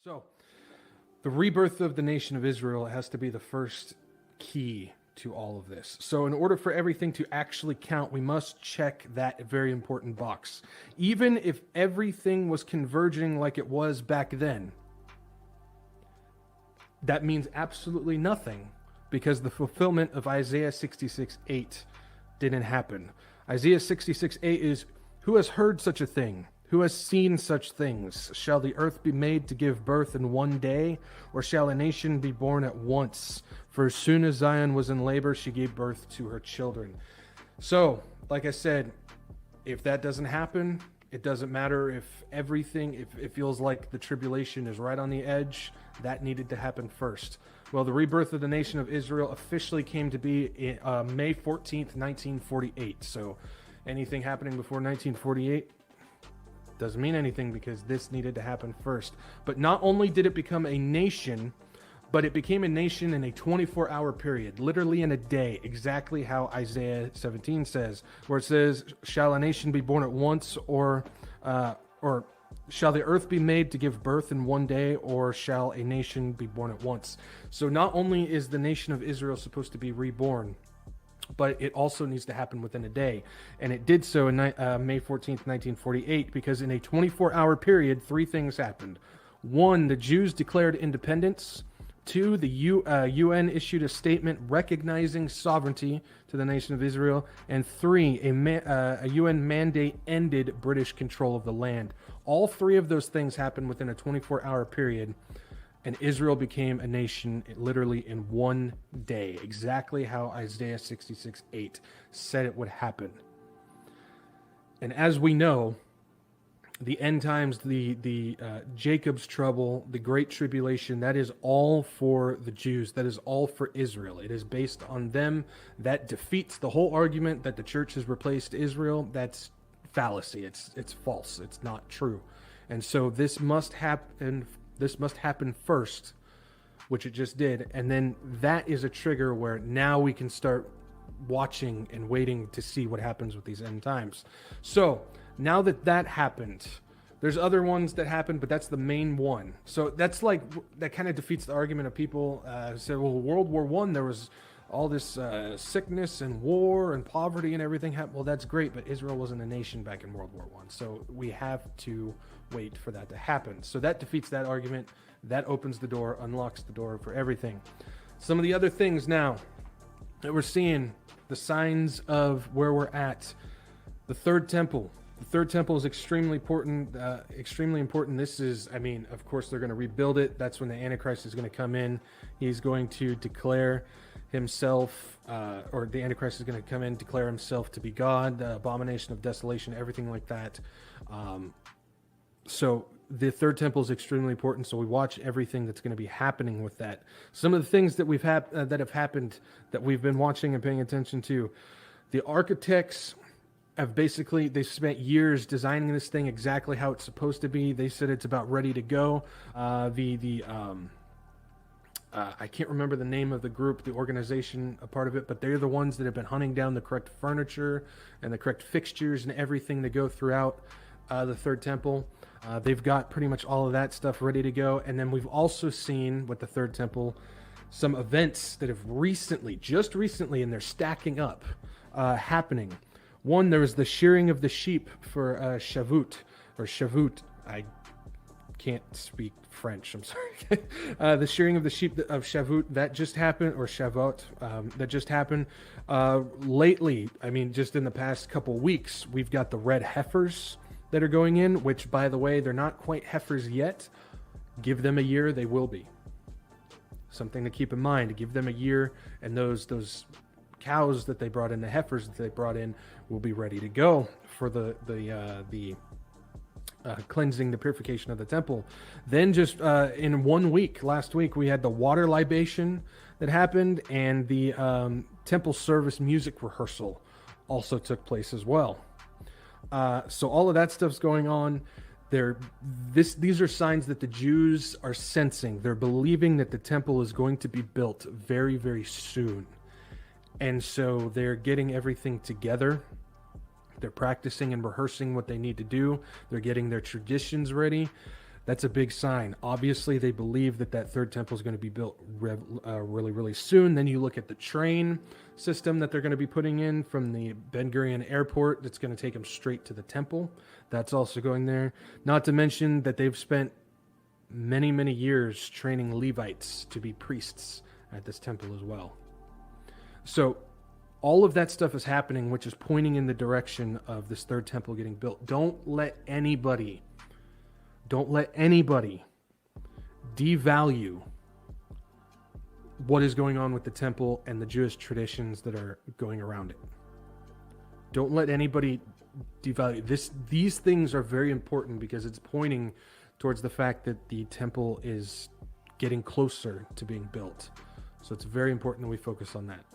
So, the rebirth of the nation of Israel has to be the first key to all of this. So, in order for everything to actually count, we must check that very important box. Even if everything was converging like it was back then, that means absolutely nothing, because the fulfillment of Isaiah 66:8 didn't happen. Isaiah 66:8 is, "Who has heard such a thing? Who has seen such things? Shall the earth be made to give birth in one day, or shall a nation be born at once? For as soon as Zion was in labor, she gave birth to her children." So, like I said, if that doesn't happen, it doesn't matter if it feels like the tribulation is right on the edge, that needed to happen first. Well, the rebirth of the nation of Israel officially came to be May 14th, 1948. So anything happening before 1948 doesn't mean anything, because this needed to happen first. But not only did it become a nation, but it became a nation in a 24-hour period, literally in a day, exactly how Isaiah 17 says, where it says, "Shall a nation be born at once, or shall the earth be made to give birth in one day, or shall a nation be born at once?" So not only is the nation of Israel supposed to be reborn, but it also needs to happen within a day. And it did so in May 14th, 1948, because in a 24-hour period, three things happened. One, the Jews declared independence. Two, the UN issued a statement recognizing sovereignty to the nation of Israel. And three, a UN mandate ended British control of the land. All three of those things happened within a 24-hour period, and Israel became a nation literally in one day, exactly how Isaiah 66:8 said it would happen. And as we know, the end times, the Jacob's trouble, the Great Tribulation, that is all for the Jews. That is all for Israel. It is based on them. That defeats the whole argument that the church has replaced Israel. That's fallacy. It's false. It's not true. And so this must happen. This must happen first, which it just did. And then that is a trigger where now we can start watching and waiting to see what happens with these end times. So now that happened, there's other ones that happened, but that's the main one. So that's like, that kind of defeats the argument of people who say, well, World War I, there was all this sickness and war and poverty and everything happened. Well, that's great, but Israel wasn't a nation back in World War I. So we have to wait for that to happen. So that defeats that argument. That opens the door, unlocks the door for everything. Some of the other things now that we're seeing, the signs of where we're at. The third temple. The third temple is extremely important. This is, of course, they're going to rebuild it. That's when the Antichrist is going to come in. He's going to declare himself, or the Antichrist is going to come in, declare himself to be God, the abomination of desolation, everything like that. So the third temple is extremely important. So we watch everything that's going to be happening with that. Some of the things that that have happened that we've been watching and paying attention to. The architects have they spent years designing this thing exactly how it's supposed to be. They said it's about ready to go. I can't remember the name of the group, the organization, a part of it, but they're the ones that have been hunting down the correct furniture and the correct fixtures and everything to go throughout the third temple. They've got pretty much all of that stuff ready to go. And then we've also seen with the third temple some events that have just recently, and they're stacking up, happening. One, there was the shearing of the sheep for Shavuot, or Shavuot. I can't speak French, I'm sorry. The shearing of the sheep of Shavuot, that just happened, or Shavuot, that just happened. Lately, just in the past couple weeks, we've got the red heifers that are going in, which, by the way, they're not quite heifers yet. Give them a year, they will be. Something to keep in mind. Give them a year, and those cows that they brought in, the heifers that they brought in, will be ready to go for the cleansing, the purification of the temple. Then just in 1 week, last week, we had the water libation that happened, and the temple service music rehearsal also took place as well. So all of that stuff's going on. These are signs that the Jews are sensing. They're believing that the temple is going to be built very, very soon. And so they're getting everything together. They're practicing and rehearsing what they need to do. They're getting their traditions ready. That's a big sign. Obviously, they believe that that third temple is going to be built really, really soon. Then you look at the train system that they're going to be putting in from the Ben Gurion airport that's going to take them straight to the temple. That's also going there. Not to mention that they've spent many, many years training Levites to be priests at this temple as well. So all of that stuff is happening, which is pointing in the direction of this third temple getting built. Don't let anybody devalue what is going on with the temple and the Jewish traditions that are going around it. Don't let anybody devalue this. These things are very important because it's pointing towards the fact that the temple is getting closer to being built. So it's very important that we focus on that.